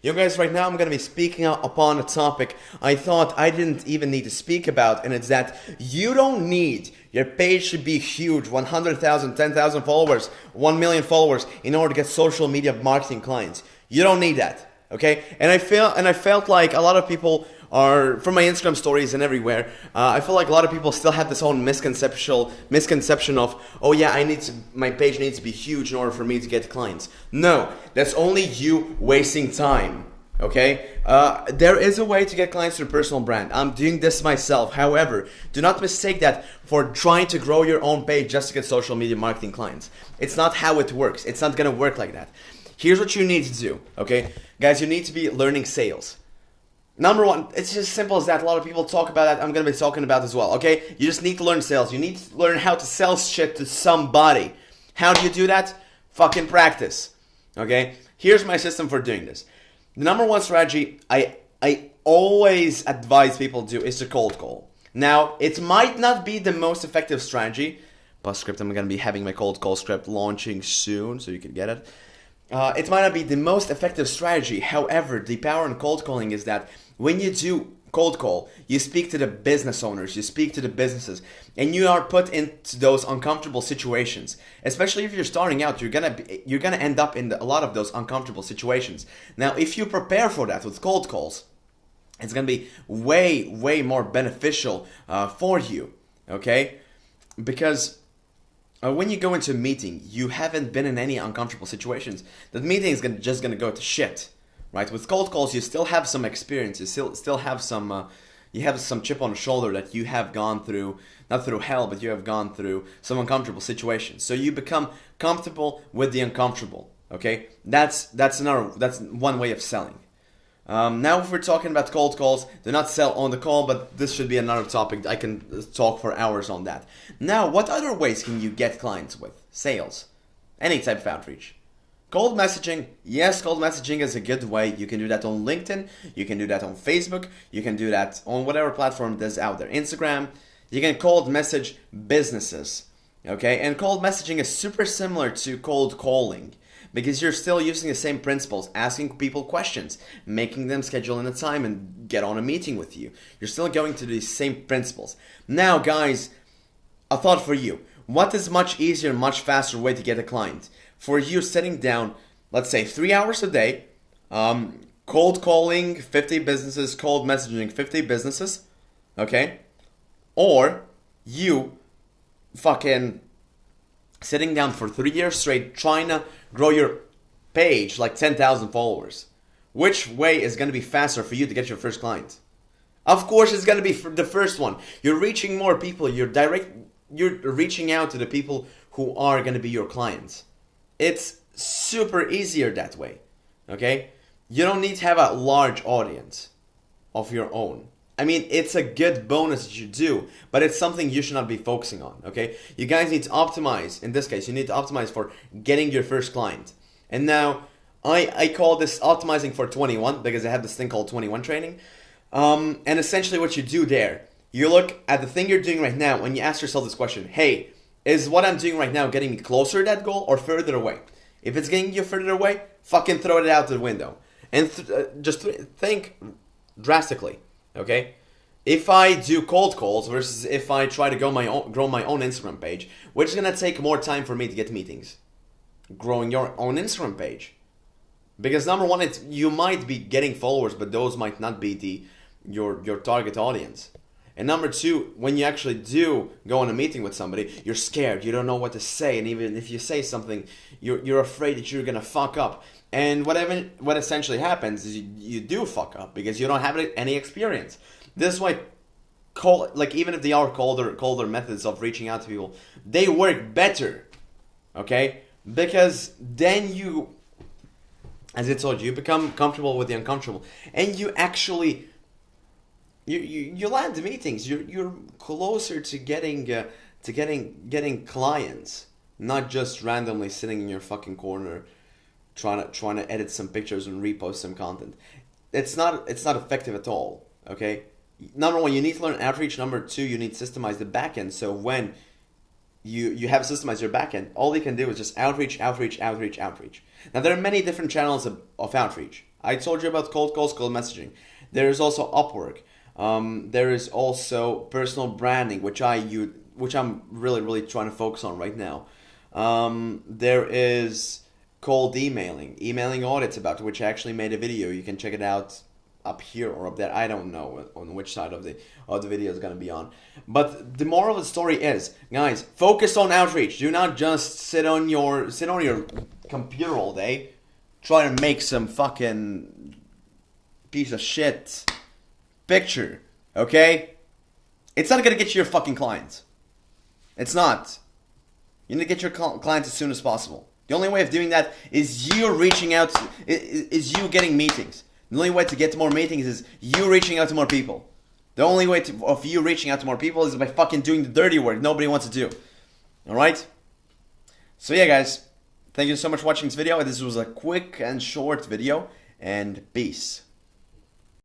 You guys, right now I'm going to be speaking upon a topic I thought I didn't even need to speak about, and it's that you don't need your page to be huge, 100,000, 10,000 followers, 1 million followers in order to get social media marketing clients. You don't need that, okay? And I felt like a lot of people are, from my Instagram stories and everywhere, I feel like a lot of people still have this own misconception of, oh yeah, my page needs to be huge in order for me to get clients. No, that's only you wasting time, okay? There is a way to get clients through personal brand. I'm doing this myself. However, do not mistake that for trying to grow your own page just to get social media marketing clients. It's not how it works. It's not gonna work like that. Here's what you need to do, okay? Guys, you need to be learning sales. Number one, it's just simple as that. A lot of people talk about that. I'm going to be talking about as well, okay? You just need to learn sales. You need to learn how to sell shit to somebody. How do you do that? Fucking practice, okay? Here's my system for doing this. The number one strategy I always advise people to do is to cold call. Now, it might not be the most effective strategy. Postscript, I'm going to be having my cold call script launching soon, so you can get it. It might not be the most effective strategy. However, the power in cold calling is that when you do cold call, you speak to the business owners, you speak to the businesses, and you are put into those uncomfortable situations. Especially if you're starting out, you're gonna end up in a lot of those uncomfortable situations. Now, if you prepare for that with cold calls, it's gonna be way more beneficial for you. Okay, because when you go into a meeting, you haven't been in any uncomfortable situations. That meeting is just gonna go to shit. Right, with cold calls, you still have some experience. You still have some, you have some chip on the shoulder that you have gone through, not through hell, but you have gone through some uncomfortable situations. So you become comfortable with the uncomfortable. Okay, that's one way of selling. Now, if we're talking about cold calls, do not sell on the call, but this should be another topic. I can talk for hours on that. Now, what other ways can you get clients with? Sales, any type of outreach. Cold messaging, yes, cold messaging is a good way. You can do that on LinkedIn, you can do that on Facebook, you can do that on whatever platform that's out there. Instagram, you can cold message businesses, okay? And cold messaging is super similar to cold calling because you're still using the same principles, asking people questions, making them schedule in a time and get on a meeting with you. You're still going to these same principles. Now, guys, a thought for you. What is much easier, much faster way to get a client? For you sitting down, let's say 3 hours a day, cold calling 50 businesses, cold messaging 50 businesses, okay? Or you fucking sitting down for 3 years straight trying to grow your page like 10,000 followers. Which way is going to be faster for you to get your first client? Of course it's going to be for the first one. You're reaching more people. You're reaching out to the people who are going to be your clients. It's super easier that way, okay? You don't need to have a large audience of your own. I mean, it's a good bonus that you do, but it's something you should not be focusing on, okay? You guys need to optimize. In this case, you need to optimize for getting your first client. And now, I call this optimizing for 21 because I have this thing called 21 training. And essentially what you do there, you look at the thing you're doing right now and you ask yourself this question, hey, is what I'm doing right now getting me closer to that goal or further away? If it's getting you further away, fucking throw it out the window. And just think drastically, okay? If I do cold calls versus if I try to grow my own Instagram page, which is going to take more time for me to get meetings? Growing your own Instagram page. Because number one, you might be getting followers, but those might not be your target audience. And number two, when you actually do go on a meeting with somebody, you're scared. You don't know what to say. And even if you say something, you're afraid that you're going to fuck up. And what essentially happens is you do fuck up because you don't have any experience. This is why, even if they are colder methods of reaching out to people, they work better. Okay? Because then you, as I told you become comfortable with the uncomfortable. And you actually... You land the meetings. You're closer to getting clients, not just randomly sitting in your fucking corner, trying to edit some pictures and repost some content. It's not effective at all. Okay. Number one, you need to learn outreach. Number two, you need to systemize the backend. So when you have systemized your backend, all you can do is just outreach. Now there are many different channels of outreach. I told you about cold calls, cold messaging. There is also Upwork. There is also personal branding, which I'm really trying to focus on right now. There is cold emailing audits, about which I actually made a video. You can check it out up here or up there. I don't know on which side of the video is gonna be on. But the moral of the story is, guys, focus on outreach. Do not just sit on your computer all day, try to make some fucking piece of shit picture. Okay? It's not gonna get you your fucking clients. It's not. You need to get your clients as soon as possible. The only way of doing that is you reaching out, is you getting meetings. The only way to get more meetings is you reaching out to more people. The only way of you reaching out to more people is by fucking doing the dirty work nobody wants to do. Alright? So yeah, guys. Thank you so much for watching this video. This was a quick and short video. And peace.